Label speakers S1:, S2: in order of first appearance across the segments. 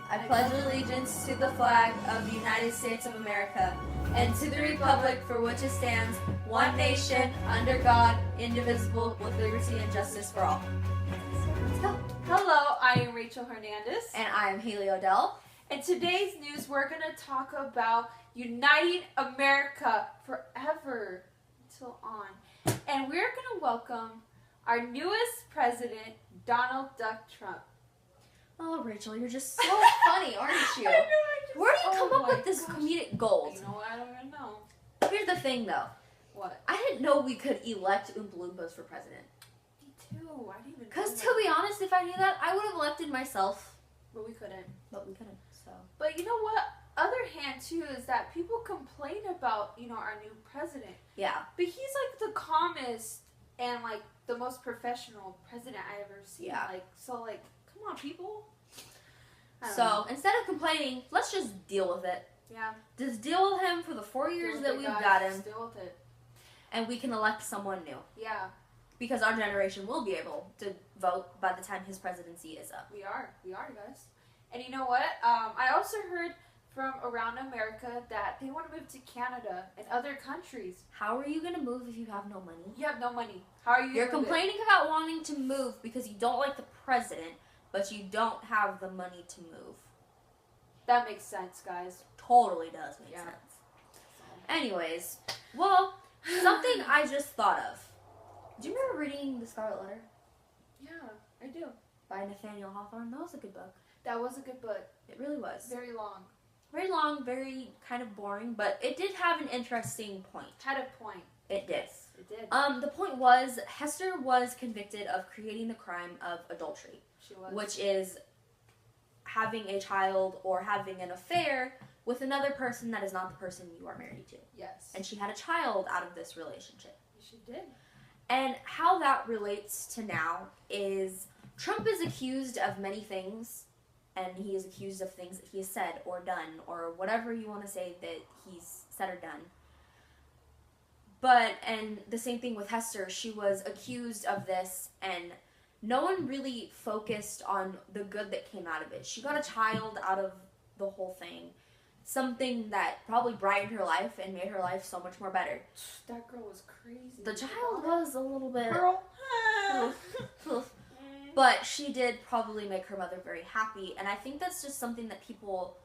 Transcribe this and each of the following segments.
S1: I pledge allegiance to the flag of the United States of America and to the republic for which it stands, one nation, under God, indivisible, with liberty and justice for all. Let's go.
S2: Hello, I am Rachel Hernandez.
S1: And I am Haley Odell.
S2: In today's news, we're going to talk about uniting America forever until on. And we're going to welcome our newest president, Donald Duck Trump.
S1: Oh, Rachel, you're just so funny, aren't you? Where do you come up with this comedic gold?
S2: You know what? I don't even know.
S1: Here's the thing, though.
S2: What?
S1: I didn't know we could elect Oompa Loompas for president.
S2: Me too. I didn't even know.
S1: Because to be honest, if I knew that, I would have elected myself.
S2: But we couldn't.
S1: But we couldn't, so.
S2: But you know what? Other hand, too, is that people complain about, our new president.
S1: Yeah.
S2: But he's, the calmest and, the most professional president I ever seen.
S1: Yeah.
S2: Come on, people.
S1: So, instead of complaining, let's just deal with it.
S2: Yeah.
S1: Just deal with him for the 4 years that we've got him.
S2: Just deal with it.
S1: And we can elect someone new.
S2: Yeah.
S1: Because our generation will be able to vote by the time his presidency is up.
S2: We are, guys. And you know what? I also heard from around America that they want to move to Canada and other countries.
S1: How are you going to move if you have no money?
S2: You have no money. How are you
S1: You're complaining about wanting to move because you don't like the president, but you don't have the money to move.
S2: That makes sense, guys.
S1: Totally does make
S2: Yeah.
S1: sense. Anyways, well, something I just thought of. Do you remember reading The Scarlet Letter?
S2: Yeah, I do.
S1: By Nathaniel Hawthorne? That was a good book.
S2: That was a good book.
S1: It really was.
S2: Very long.
S1: Very long, very kind of boring, but it did have an interesting point.
S2: Had a point.
S1: It did.
S2: Yes, it did.
S1: The point was, Hester was convicted of creating the crime of adultery.
S2: She was.
S1: Which is having a child or having an affair with another person that is not the person you are married to.
S2: Yes.
S1: And she had a child out of this relationship.
S2: She did.
S1: And how that relates to now is Trump is accused of many things, and he is accused of things that he has said or done, or whatever you want to say that he's said or done. And the same thing with Hester, she was accused of this, and no one really focused on the good that came out of it. She got a child out of the whole thing. Something that probably brightened her life and made her life so much more better.
S2: That girl was crazy.
S1: The child was a little bit...
S2: Girl.
S1: But she did probably make her mother very happy. And I think that's just something that people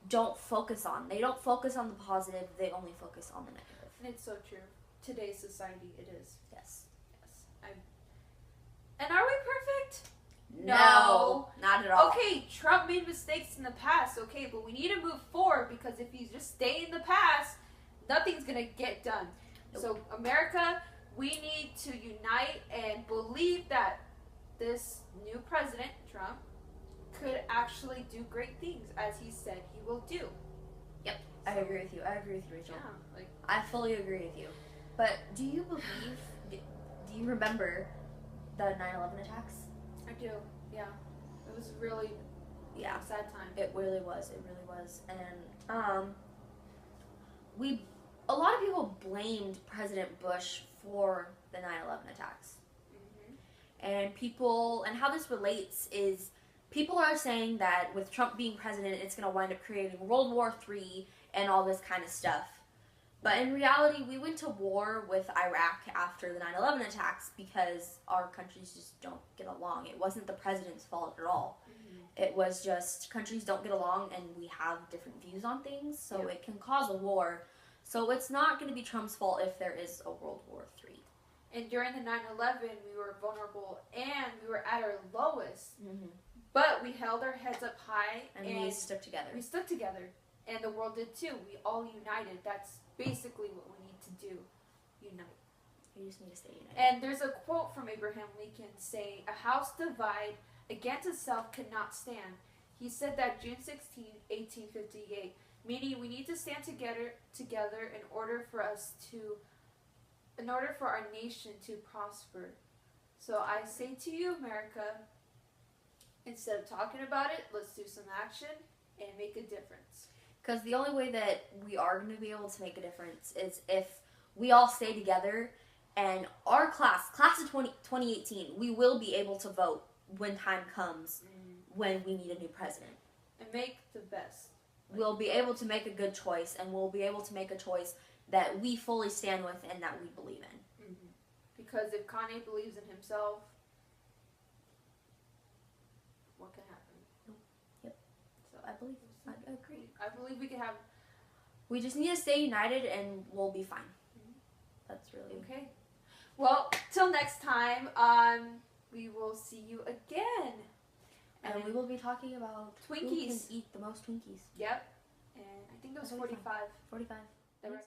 S1: don't focus on. They don't focus on the positive. They only focus on the negative.
S2: And it's so true. Today's society, it is.
S1: Yes.
S2: And are we perfect?
S1: No, not at all.
S2: Okay, Trump made mistakes in the past, okay, but we need to move forward because if you just stay in the past, nothing's going to get done.
S1: Nope.
S2: So, America, we need to unite and believe that this new president, Trump, could actually do great things as he said he will do.
S1: Yep, I agree with you. Rachel.
S2: Yeah,
S1: I fully agree with you. But do you believe, do you remember the 9/11 attacks?
S2: I do, yeah. It was really a sad time.
S1: It really was. And a lot of people blamed President Bush for the 9/11 attacks. And how this relates is people are saying that with Trump being president, it's going to wind up creating World War III and all this kind of stuff. But in reality, we went to war with Iraq after the 9/11 attacks because our countries just don't get along. It wasn't the president's fault at all. It was just countries don't get along and we have different views on things, so it can cause a war. So it's not going to be Trump's fault if there is a World War III.
S2: And during the 9/11, we were vulnerable and we were at our lowest. But we held our heads up high
S1: and we stuck together.
S2: We stuck together. And the world did too. We all united. That's basically what we need to do. Unite.
S1: We just need to stay united.
S2: And there's a quote from Abraham Lincoln saying, "A house divided against itself cannot stand." He said that June 16, 1858, meaning we need to stand together in order for our nation to prosper. So I say to you, America, instead of talking about it, let's do some action and make a difference.
S1: Because the only way that we are going to be able to make a difference is if we all stay together and our class of 2018, we will be able to vote when time comes when we need a new president.
S2: and make the best.
S1: We'll be able to make a good choice, and we'll be able to make a choice that we fully stand with and that we believe in.
S2: Mm-hmm. Because if Kanye believes in himself, what can happen?
S1: Yep.
S2: So
S1: I believe. I agree.
S2: I believe we can have.
S1: We just need to stay united, and we'll be fine. That's really
S2: Okay. Well, till next time, we will see you again.
S1: And we will be talking about
S2: Twinkies.
S1: who can eat the most Twinkies.
S2: Yep. And I think it was 45.
S1: 45.
S2: That was